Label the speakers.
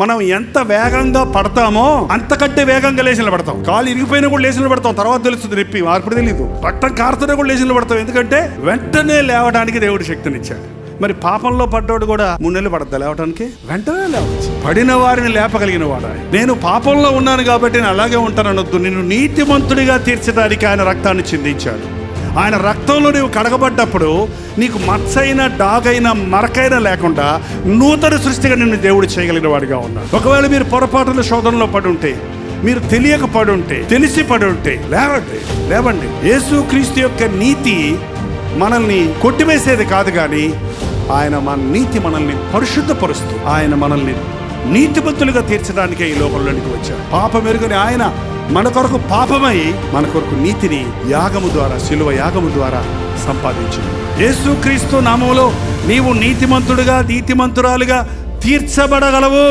Speaker 1: మనం ఎంత వేగంగా పడతామో అంతకంటే వేగంగా లేచి నిలబడతాం. కాలు ఇరిగిపోయినా కూడా లేచి నిలబడతాం. తర్వాత తెలుస్తుంది నొప్పి, అప్పుడు తెలియదు. రక్తం కారుతూనే కూడా లేచి నిలబడతాం. ఎందుకంటే వెంటనే లేవడానికి దేవుడు శక్తినిచ్చాడు. మరి పాపంలో పడ్డోడు కూడా 3 నెలలు పడద్దా లేవడానికి? వెంటనే లేవచ్చు. పడిన వారిని లేపగలిగిన వాడు. నేను పాపంలో ఉన్నాను కాబట్టి నేను అలాగే ఉంటాననొద్దు. నిన్ను నీతిమంతుడిగా తీర్చడానికి ఆయన రక్తాన్ని చిందించాడు. ఆయన రక్తంలో నీవు కడగబడ్డప్పుడు నీకు మచ్చైన, డాగైన, మరకైనా లేకుండా నూతన సృష్టిగా నిన్ను దేవుడు చేయగలిగిన వాడిగా ఉన్నాడు. ఒకవేళ మీరు పొరపాటున శోధనలో పడి ఉంటే, మీరు తెలియక పడి ఉంటే, తెలిసి పడి ఉంటే లేవండి. యేసుక్రీస్తు యొక్క నీతి మనల్ని కొట్టివేసేది కాదు, కానీ ఆయన మన నీతి మనల్ని పరిశుద్ధపరుస్తూ ఆయన మనల్ని నీతిమంతులుగా తీర్చడానికే ఈ లోకంలోనికి వచ్చాడు. పాపం ఎరుగని ఆయన మన కొరకు పాపమై మన కొరకు నీతిని యాగము ద్వారా, శిలువ యాగము ద్వారా సంపాదించింది. యేసుక్రీస్తు నామములో నీవు నీతిమంతుడుగా, నీతిమంతురాలుగా తీర్చబడగలవు.